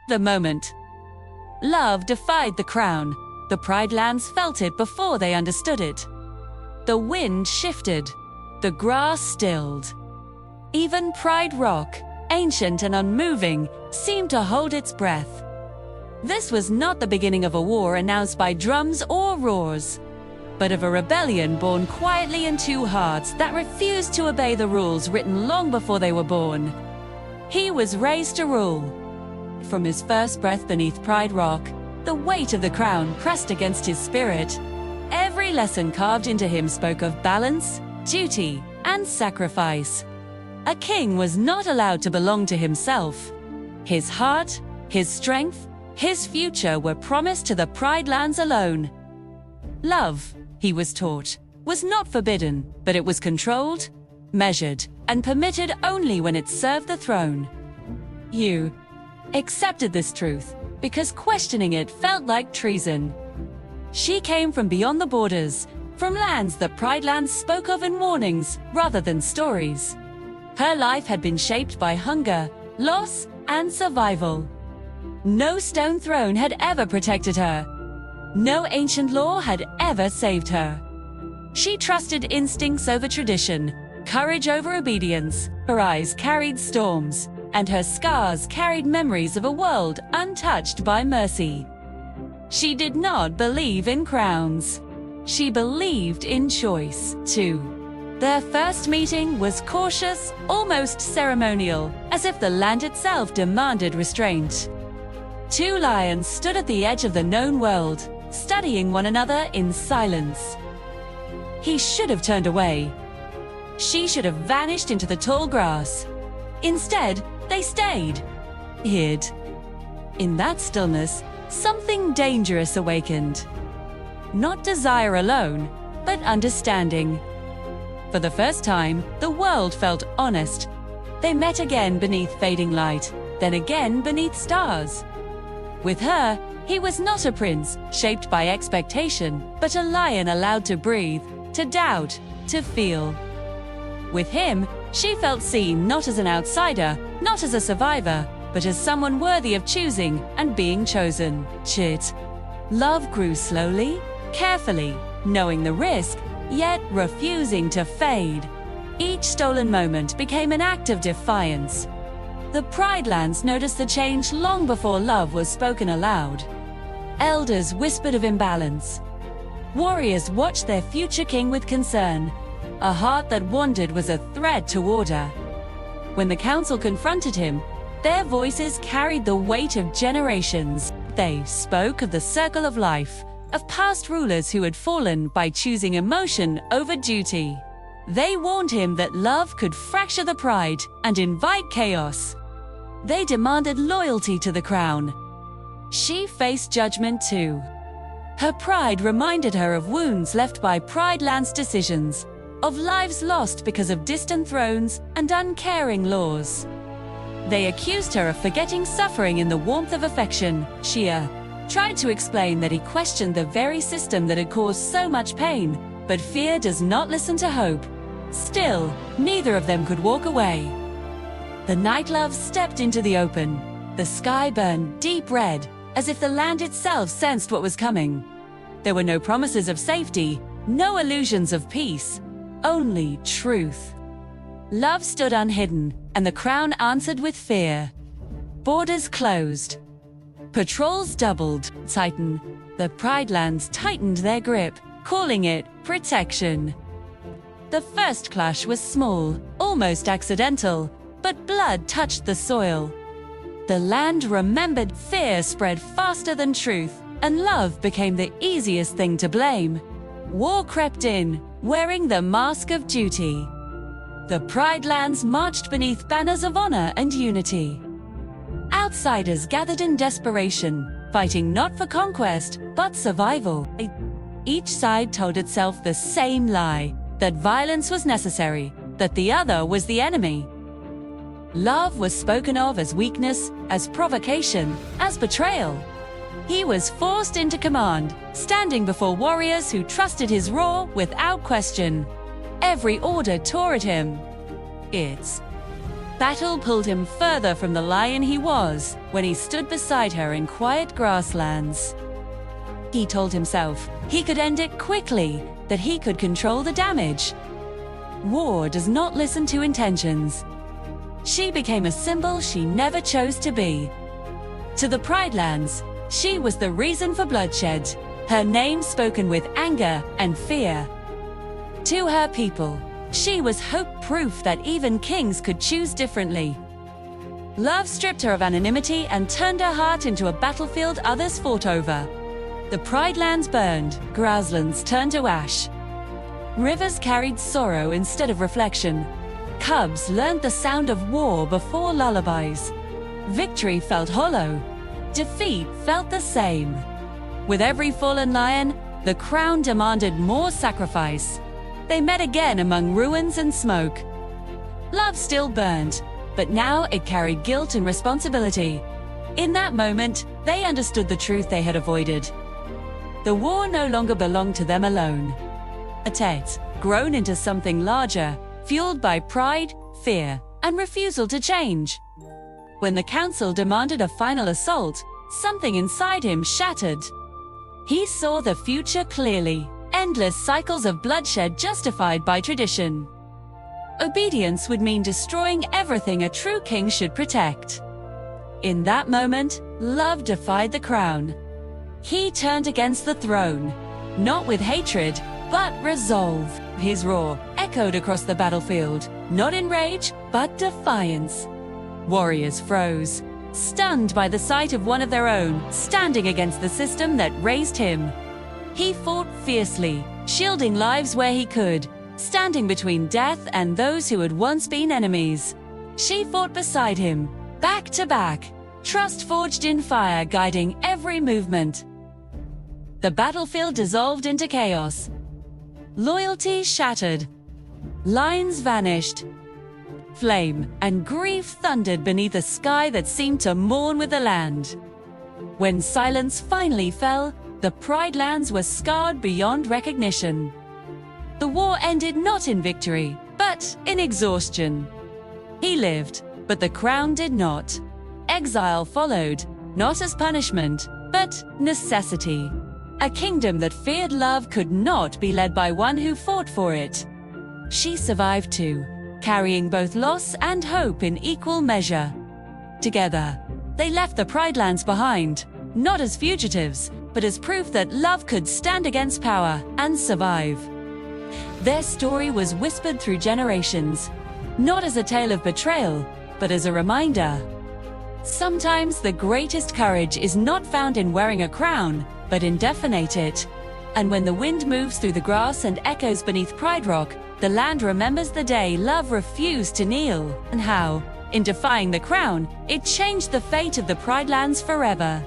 The moment. Love defied the crown. The Pride Lands felt it before they understood it. The wind shifted. The grass stilled. Even Pride Rock, ancient and unmoving, seemed to hold its breath. This was not the beginning of a war announced by drums or roars, but of a rebellion born quietly in two hearts that refused to obey the rules written long before they were born. He was raised to rule. From his first breath beneath Pride Rock, the weight of the crown pressed against his spirit. Every lesson carved into him spoke of balance, duty, and sacrifice. A king was not allowed to belong to himself. His heart, his strength, his future were promised to the Pride Lands alone. Love, he was taught, was not forbidden, but it was controlled, measured, and permitted only when it served the throne. You accepted this truth because questioning it felt like treason. She came from beyond the borders, from lands that Pride Lands spoke of in warnings rather than stories. Her life had been shaped by hunger, loss, and survival. No stone throne had ever protected her. No ancient law had ever saved her. She trusted instincts over tradition, courage over obedience. Her eyes carried storms, and her scars carried memories of a world untouched by mercy. She did not believe in crowns. She believed in choice, too. Their first meeting was cautious, almost ceremonial, as if the land itself demanded restraint. Two lions stood at the edge of the known world, studying one another in silence. He should have turned away. She should have vanished into the tall grass. Instead, they stayed, hid. In that stillness, something dangerous awakened. Not desire alone, but understanding. For the first time, the world felt honest. They met again beneath fading light, then again beneath stars. With her, he was not a prince, shaped by expectation, but a lion allowed to breathe, to doubt, to feel. With him, she felt seen not as an outsider, not as a survivor, but as someone worthy of choosing and being chosen. Love grew slowly, carefully, knowing the risk, yet refusing to fade. Each stolen moment became an act of defiance. The Pride Lands noticed the change long before love was spoken aloud. Elders whispered of imbalance. Warriors watched their future king with concern. A heart that wandered was a threat to order. When the council confronted him, their voices carried the weight of generations. They spoke of the circle of life, of past rulers who had fallen by choosing emotion over duty. They warned him that love could fracture the pride and invite chaos. They demanded loyalty to the crown. She faced judgment too. Her pride reminded her of wounds left by Pride Lands decisions, of lives lost because of distant thrones and uncaring laws. They accused her of forgetting suffering in the warmth of affection. Shia tried to explain that he questioned the very system that had caused so much pain, but fear does not listen to hope. Still, neither of them could walk away. The night love stepped into the open. The sky burned deep red, as if the land itself sensed what was coming. There were no promises of safety, no illusions of peace, only truth. Love stood unhidden, and the crown answered with fear. Borders closed. Patrols doubled. Titan. The Pride Lands tightened their grip, calling it protection. The first clash was small, almost accidental, but blood touched the soil. The land remembered. Fear spread faster than truth, and love became the easiest thing to blame. War crept in, wearing the mask of duty. The Pride Lands marched beneath banners of honor and unity. Outsiders gathered in desperation, fighting not for conquest, but survival. Each side told itself the same lie, that violence was necessary, that the other was the enemy. Love was spoken of as weakness, as provocation, as betrayal. He was forced into command, standing before warriors who trusted his roar without question. Every order tore at him. It Battle pulled him further from the lion he was when he stood beside her in quiet grasslands. He told himself he could end it quickly, that he could control the damage. War does not listen to intentions. She became a symbol she never chose to be. To the Pride Lands, she was the reason for bloodshed, her name spoken with anger and fear. To her people, she was hope proof that even kings could choose differently. Love stripped her of anonymity and turned her heart into a battlefield others fought over. The Pride Lands burned, grasslands turned to ash. Rivers carried sorrow instead of reflection. Cubs learned the sound of war before lullabies. Victory felt hollow. Defeat felt the same. With every fallen lion, the crown demanded more sacrifice. They met again among ruins and smoke. Love still burned, but now it carried guilt and responsibility. In that moment, they understood the truth they had avoided. The war no longer belonged to them alone. It had grown into something larger, fueled by pride, fear, and refusal to change. When the council demanded a final assault, something inside him shattered. He saw the future clearly, endless cycles of bloodshed justified by tradition. Obedience would mean destroying everything a true king should protect. In that moment, love defied the crown. He turned against the throne, not with hatred, but resolve. His roar echoed across the battlefield, not in rage, but defiance. Warriors froze, stunned by the sight of one of their own standing against the system that raised him. He fought fiercely, shielding lives where he could, standing between death and those who had once been enemies. She fought beside him, back to back, trust forged in fire guiding every movement. The battlefield dissolved into chaos. Loyalty shattered. Lines vanished. Flame and grief thundered beneath a sky that seemed to mourn with the land. When silence finally fell, the Pride Lands were scarred beyond recognition. The war ended not in victory, but in exhaustion. He lived, but the crown did not. Exile followed, not as punishment, but necessity. A kingdom that feared love could not be led by one who fought for it. She survived too, carrying both loss and hope in equal measure. Together, they left the Pride Lands behind, not as fugitives, but as proof that love could stand against power and survive. Their story was whispered through generations, not as a tale of betrayal, but as a reminder. Sometimes the greatest courage is not found in wearing a crown, but in definite it. And when the wind moves through the grass and echoes beneath Pride Rock, the land remembers the day love refused to kneel, and how, in defying the crown, it changed the fate of the Pride Lands forever.